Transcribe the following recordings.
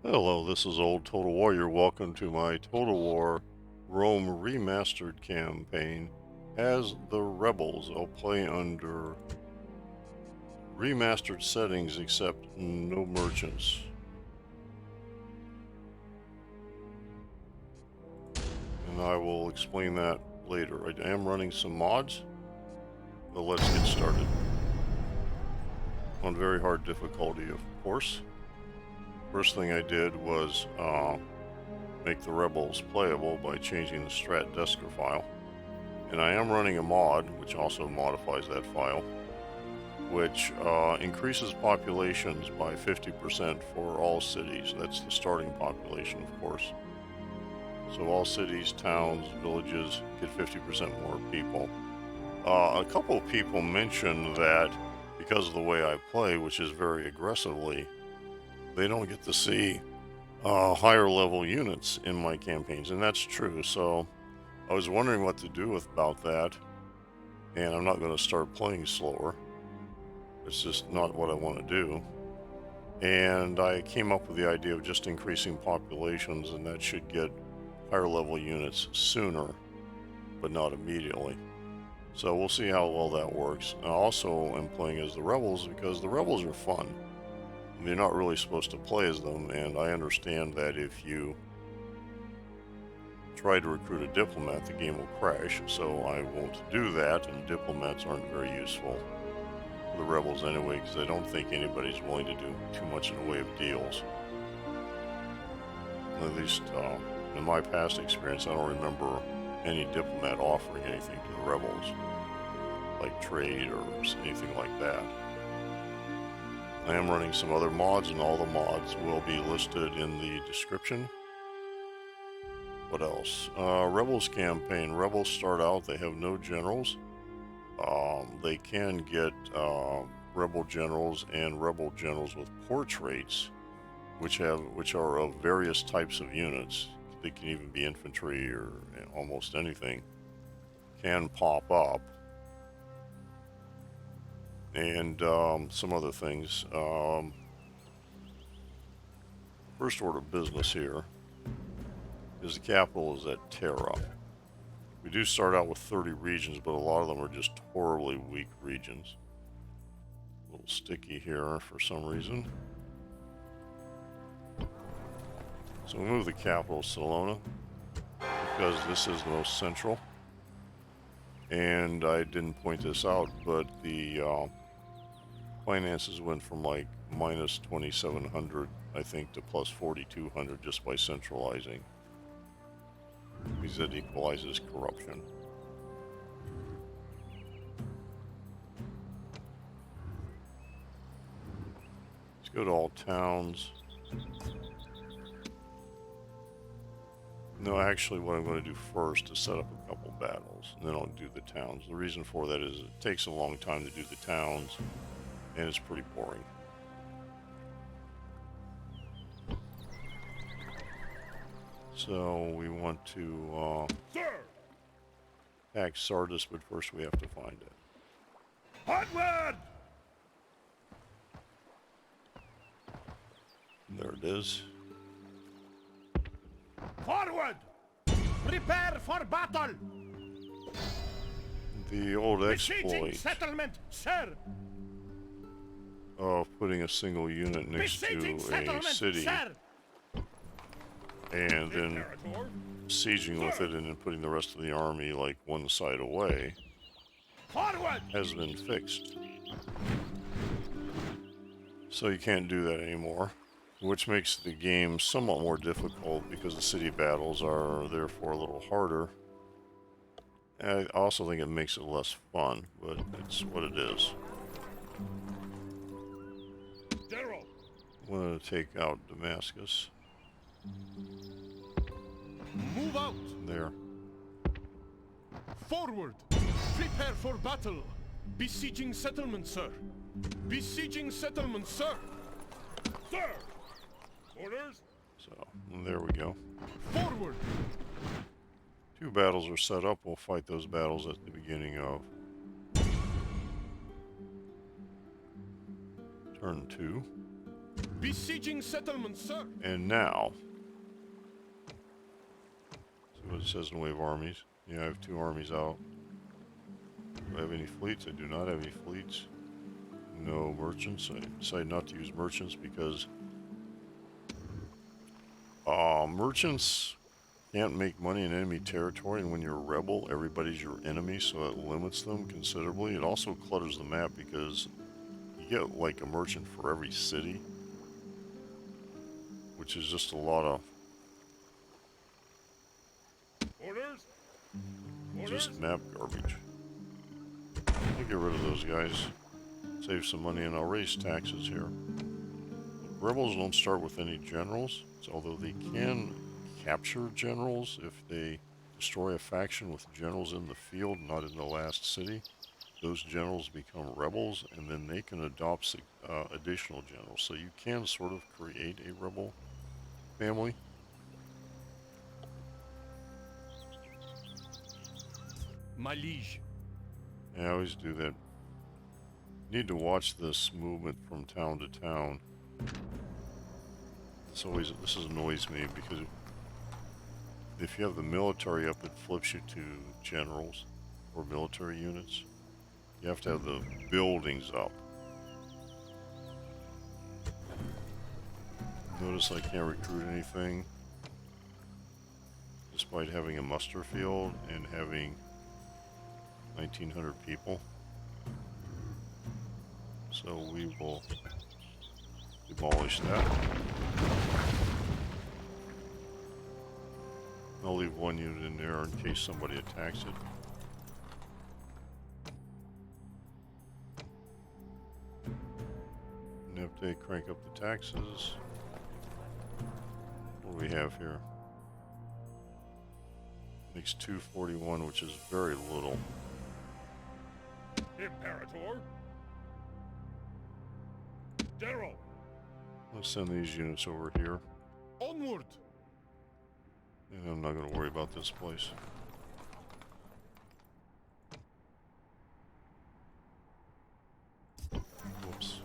Hello, this is Old Total Warrior. Welcome to my Total War Rome Remastered campaign as the Rebels. I'll play under remastered settings except no merchants. And I will explain that later. I am running some mods, but let's get started. On very hard difficulty, of course. First thing I did was make the Rebels playable by changing the strat desker file. And I am running a mod, which also modifies that file, which increases populations by 50% for all cities. That's the starting population, of course. So all cities, towns, villages get 50% more people. A couple of people mentioned that because of the way I play, which is very aggressively, they don't get to see higher level units in my campaigns, and that's true. So I was wondering what to do about that, and I'm not going to start playing slower. It's just not what I want to do. And I came up with the idea of just increasing populations, and that should get higher level units sooner, but not immediately. So we'll see how well that works. I also am playing as the Rebels because the Rebels are fun. You're not really supposed to play as them, and I understand that if you try to recruit a diplomat, the game will crash, so I won't do that, and diplomats aren't very useful for the Rebels anyway, because I don't think anybody's willing to do too much in the way of deals. At least in my past experience, I don't remember any diplomat offering anything to the Rebels, like trade or anything like that. I am running some other mods, and all the mods will be listed in the description. What else? Rebels campaign. Rebels start out, they have no generals. They can get rebel generals and rebel generals with portraits, which are of various types of units. They can even be infantry or almost anything. Can pop up. And some other things. First order of business here is the capital is at Terra. We do start out with 30 regions, but a lot of them are just horribly weak regions. A little sticky here for some reason. So we move the capital to Salona because this is the most central. And I didn't point this out, but the finances went from like minus 2,700, I think, to plus 4,200 just by centralizing, because it equalizes corruption. Let's go to all towns. No, actually what I'm going to do first is set up a couple battles, and then I'll do the towns. The reason for that is it takes a long time to do the towns, and it's pretty boring. So we want to attack Sardis, but first we have to find it. Onward! There it is. Forward! Prepare for battle! The old Besieging exploit settlement, sir! of putting a single unit next Besieging to a city sir! and then sieging with it and then putting the rest of the army like one side away Forward! has been fixed. So you can't do that anymore, which makes the game somewhat more difficult because the city battles are therefore a little harder. And I also think it makes it less fun, but it's what it is. General! I'm going to take out Damascus. Move out! There. Forward! Prepare for battle! Besieging settlement, sir! Besieging settlement, sir! Sir! Orders! So, there we go. Forward! Two battles are set up. We'll fight those battles at the beginning of turn 2. Besieging settlements, sir. And now, see what it says in the way of armies. Yeah, I have 2 armies out. Do I have any fleets? I do not have any fleets. No merchants. I decided not to use merchants because merchants can't make money in enemy territory, and when you're a rebel, everybody's your enemy, so it limits them considerably. It also clutters the map because you get like a merchant for every city, which is just a lot of Orders? just map garbage. I'll get rid of those guys. Save some money, and I'll raise taxes here. Rebels don't start with any generals, so although they can capture generals if they destroy a faction with generals in the field, not in the last city. Those generals become rebels, and then they can adopt additional generals. So you can sort of create a rebel family. My liege. I always do that. Need to watch this movement from town to town. This annoys me because if you have the military up, it flips you to generals or military units. You have to have the buildings up. Notice I can't recruit anything despite having a muster field and having 1,900 people. So we will demolish that. I'll leave 1 unit in there in case somebody attacks it. And if they crank up the taxes, what do we have here? Makes 241, which is very little. Imperator. General. Let's send these units over here. Onward. And I'm not going to worry about this place. Whoops.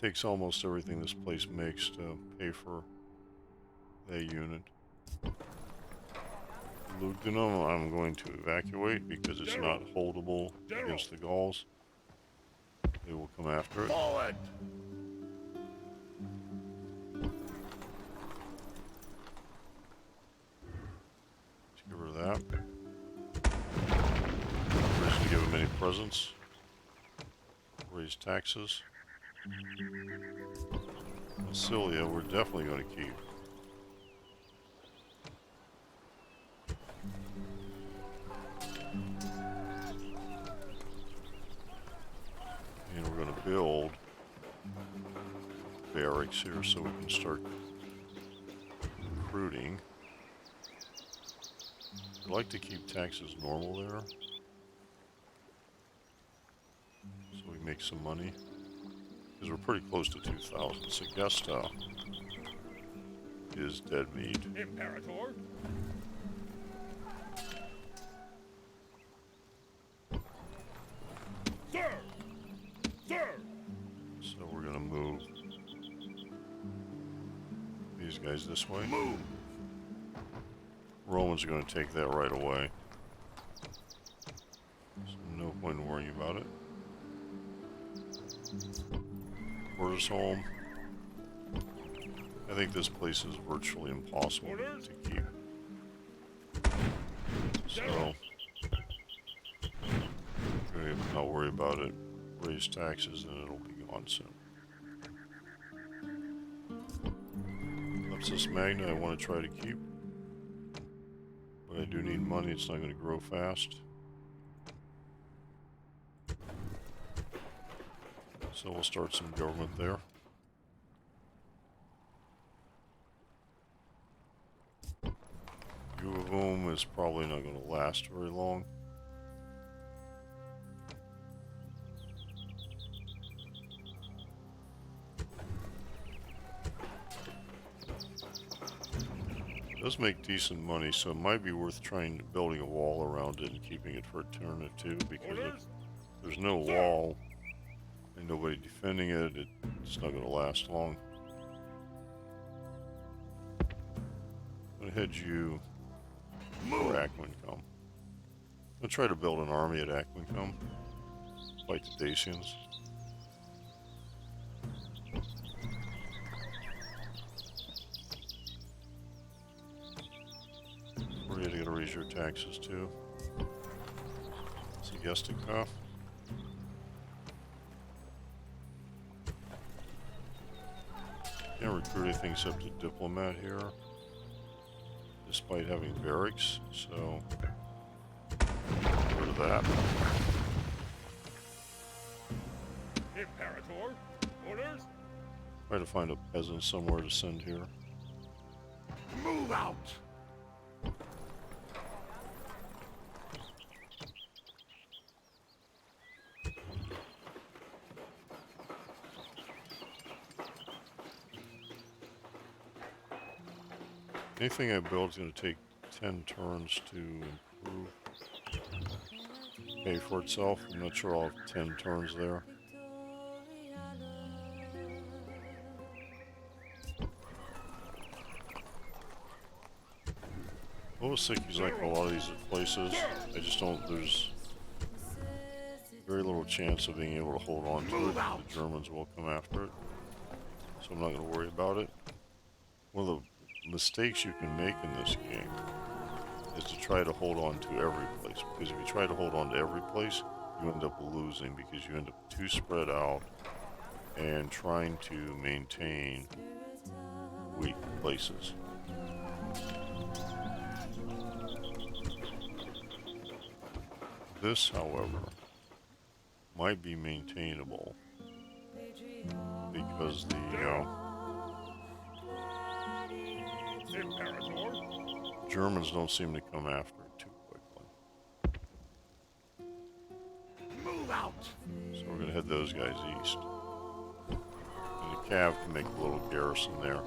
Takes almost everything this place makes to pay for that unit. Lugdunum I'm going to evacuate because it's not holdable against the Gauls. They will come after it. Forward. Let's get rid of that. Reason to give them any presents. Raise taxes. Massilia, we're definitely going to keep. And we're going to build barracks here so we can start recruiting. I'd like to keep taxes normal there, so we make some money. Because we're pretty close to 2,000. Segesta is dead meat. Imperator. Sir. Sir. So we're going to move these guys this way. Move. Romans are going to take that right away. So no point in worrying about it. Where's home? I think this place is virtually impossible Orders? to keep. So, not worry about it. Raise taxes and it'll be gone soon. Lepsis Magna I want to try to keep. But I do need money, it's not going to grow fast. So we'll start some government there. Uvum is probably not going to last very long. does make decent money, so it might be worth building a wall around it and keeping it for a turn or two, because if there's no wall and nobody defending it, it's not going to last long. I'm going to head you for Aquincum. I'm going to try to build an army at Aquincum. Fight the Dacians. We're going to raise your taxes too. It's a Gestikov. Can't recruit anything except a diplomat here, despite having barracks, so get rid of that. Imperator, orders. Try to find a peasant somewhere to send here. Move out. Anything I build is going to take 10 turns to improve, pay for itself. I'm not sure I'll have 10 turns there. Owasiki's like a lot of these places. I just don't, there's very little chance of being able to hold on to it. The Germans will come after it, so I'm not going to worry about it. One of the mistakes you can make in this game is to try to hold on to every place, because if you try to hold on to every place, you end up losing, because you end up too spread out and trying to maintain weak places. This, however, might be maintainable because the Imperator. Germans don't seem to come after it too quickly. Move out. So we're going to head those guys east. And the Cav can make a little garrison there.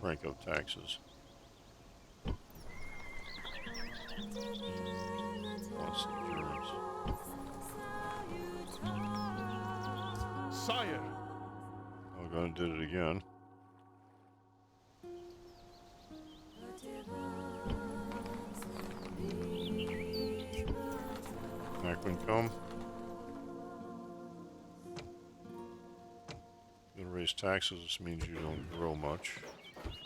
Crank up taxes. Lost the Germans. Sire. I'm going to did it again. Aquincum. Gonna raise taxes, which means you don't grow much.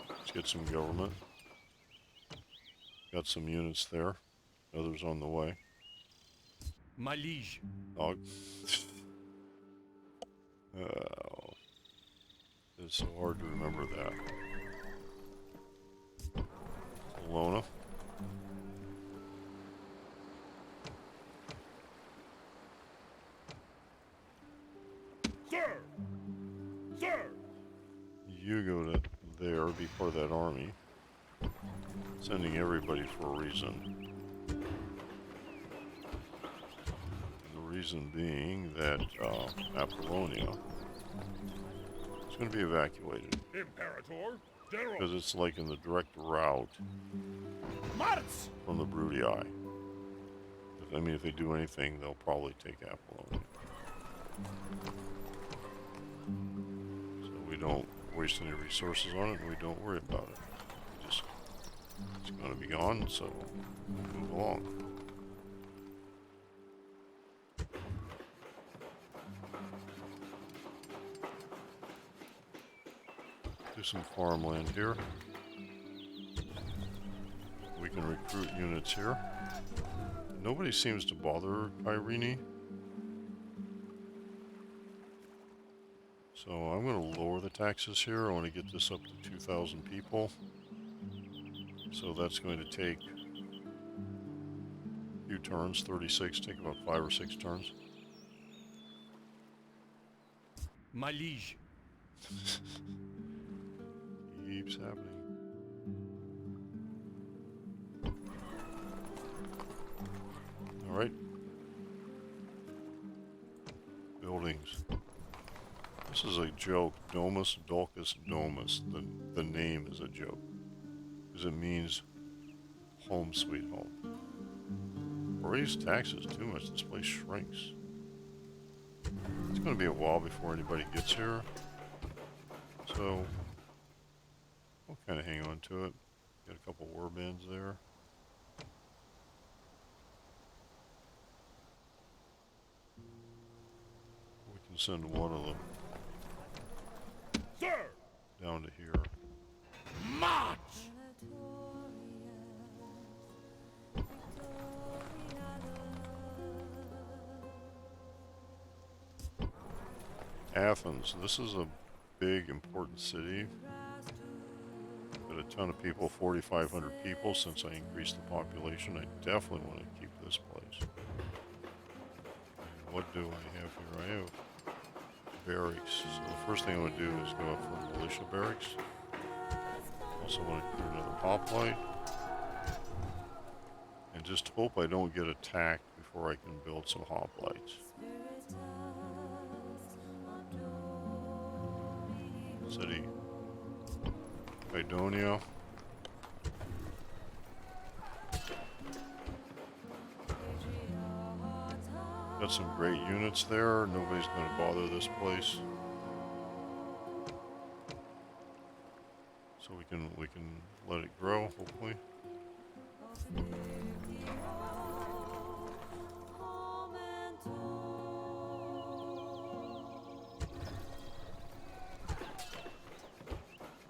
Let's get some government. Got some units there. Others on the way. My liege. Dog. Oh. It's so hard to remember that. Kelowna. Sir. Sir. You go to there, be part of that army. Sending everybody for a reason. The reason being that Apollonia is going to be evacuated. Imperator. General. Because it's like in the direct route March. from the Broody Eye. If they do anything, they'll probably take Apollonia. So we don't waste any resources on it, and we don't worry about it. It's going to be gone, so we'll move along. Do some farmland here. We can recruit units here. Nobody seems to bother Irene. So I'm going to lower the taxes here. I want to get this up to 2,000 people. So that's going to take a few turns, 36, take about 5 or 6 turns. My liege. Keeps happening. Alright. Buildings. This is a joke. Domus Dulcus Domus. The name is a joke. Because it means home sweet home. Raise taxes too much. This place shrinks. It's going to be a while before anybody gets here. So, we'll kind of hang on to it. Got a couple war bands there. We can send one of them Sir! down to here. March! Athens. This is a big, important city. Got a ton of people, 4,500 people since I increased the population. I definitely want to keep this place. And what do I have here? I have barracks. So the first thing I would do is go up for militia barracks. Also want to create another hoplite. And just hope I don't get attacked before I can build some hoplites. City. Idonia. Got some great units there. Nobody's going to bother this place. So we can let it grow, hopefully.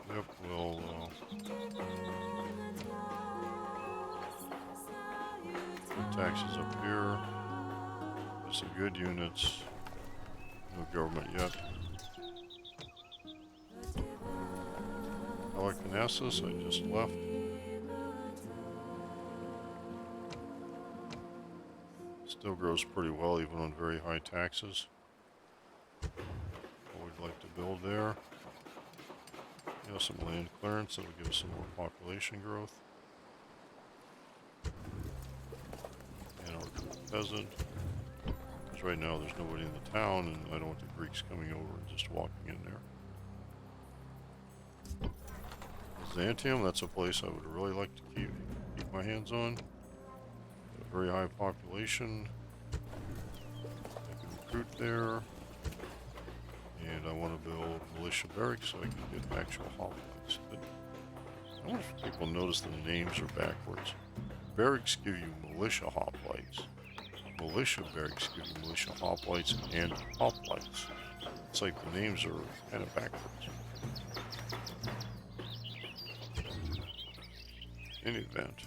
Yep, we'll put taxes up here. There's some good units. No government yet. Halicarnassus, I just left. Still grows pretty well even on very high taxes. What we'd like to build there. You know, some land clearance that'll give us some more population growth. And our peasant. Because right now there's nobody in the town and I don't want the Greeks coming over and just walking in there. Byzantium, that's a place I would really like to keep my hands on. Got a very high population. I can recruit there. And I want to build militia barracks so I can get actual hoplites. But I wonder if people notice the names are backwards. Barracks give you militia hoplites. Militia barracks give you militia hoplites and hoplites. It's like the names are kind of backwards. In any event,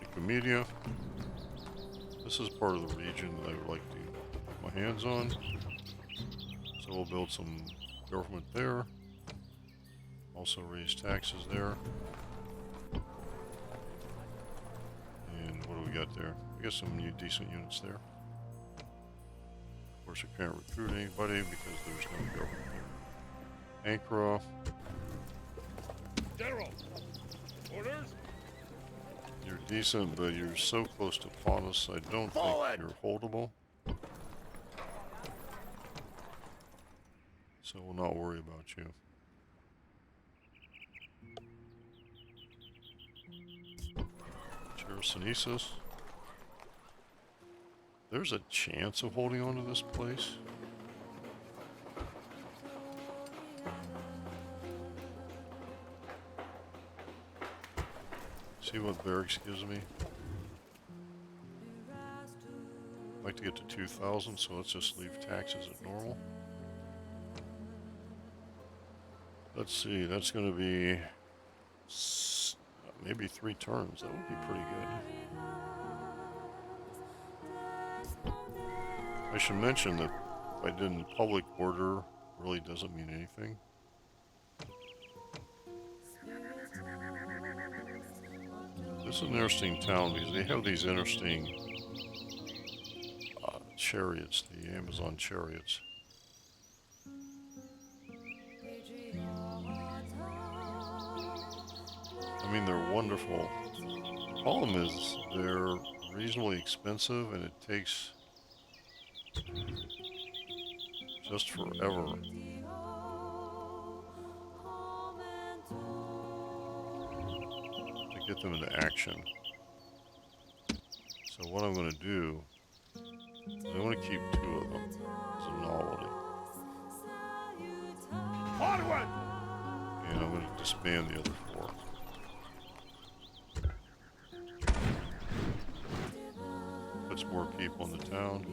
Nicomedia. This is part of the region that I would like to get my hands on. So we'll build some government there. Also raise taxes there. And what do we got there? We got some decent units there. Of course, I can't recruit anybody because there's no government there. Ankara. General! Orders? You're decent, but you're so close to Pontus, I don't Forward! think you're holdable. So we'll not worry about you. Chersonese. There's a chance of holding on to this place. See what barracks gives me. I'd like to get to 2,000, so let's just leave taxes at normal. Let's see, that's going to be maybe 3 turns. That would be pretty good. I should mention that if I did in public order, really doesn't mean anything. This is an interesting town because they have these interesting chariots, the Amazon chariots. I mean, they're wonderful. The problem is they're reasonably expensive and it takes just forever get them into action. So what I'm going to do, I want to keep 2 of them as a novelty. Forward! And I'm going to disband the other 4. Puts more people in the town.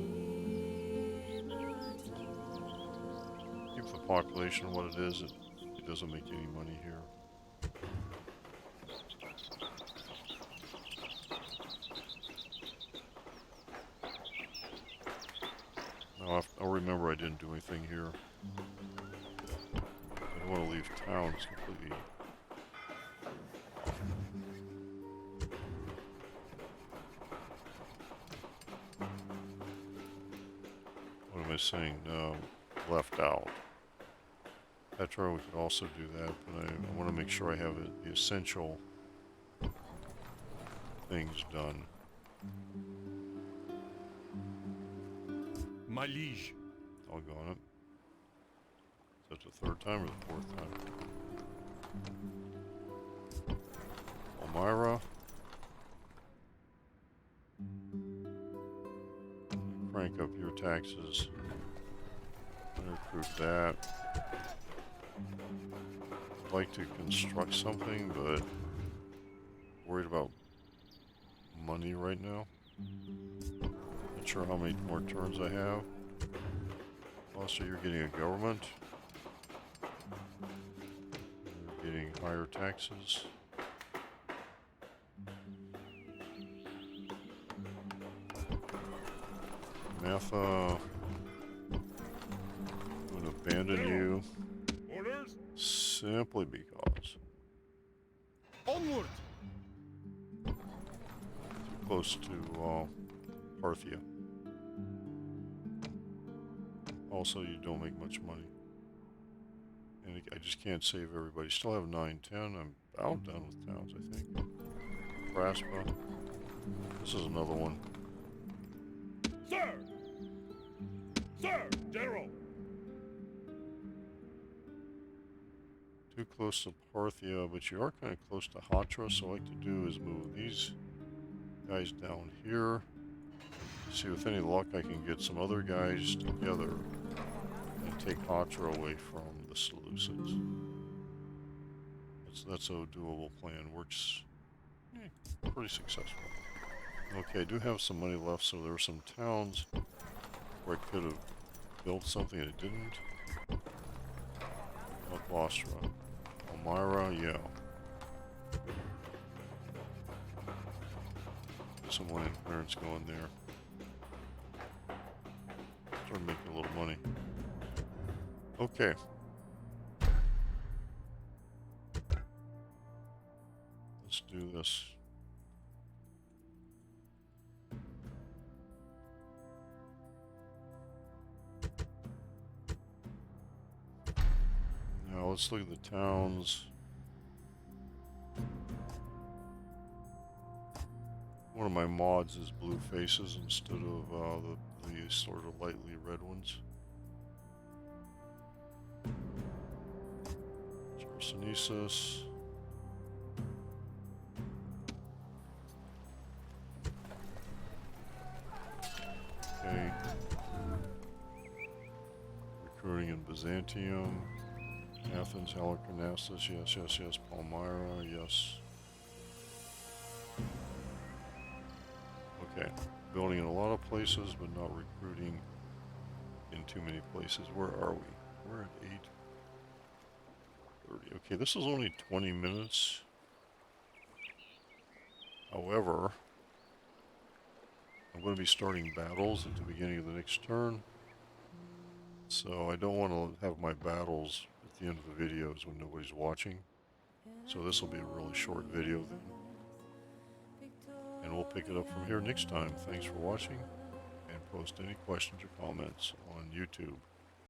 Keep the population what it is. It doesn't make any money here. Now I'll remember I didn't do anything here. I don't want to leave towns completely. What am I saying? No, left out. Petra, we could also do that, but I want to make sure I have the essential things done. My liege. Doggone it. Is that the 3rd time or the 4th time? Elmira. Crank up your taxes. Recruit that. I'd like to construct something, but worried about money right now. Not sure how many more turns I have. Also, you're getting a government. You're getting higher taxes. Matha, I'm going to abandon you Orders? simply because Onward! too close to Parthia. Also, you don't make much money. And I just can't save everybody. Still have 9, 10. I'm about done with towns, I think. Praspa. This is another one. Sir! Sir! General! Too close to Parthia, but you are kind of close to Hatra, so what I like to do is move these guys down here. See, with any luck, I can get some other guys together and take Hatra away from the Seleucids. That's a doable plan. Works pretty successful. Okay, I do have some money left, so there are some towns where I could have built something and it didn't. Not Bosra. Elmira, yeah. Some land clearance going there. Start making a little money. Okay. Let's do this. Now let's look at the towns. One of my mods is blue faces instead of the sort of lightly red ones. Chersonesus. Okay. Recruiting in Byzantium. Athens, Halicarnassus, yes, yes, yes. Palmyra, yes. Okay. Building in a lot of places, but not recruiting in too many places. Where are we? We're at 8:30. Okay, this is only 20 minutes. However, I'm going to be starting battles at the beginning of the next turn. So I don't want to have my battles at the end of the videos when nobody's watching. So this will be a really short video then. And we'll pick it up from here next time. Thanks for watching, and post any questions or comments on YouTube.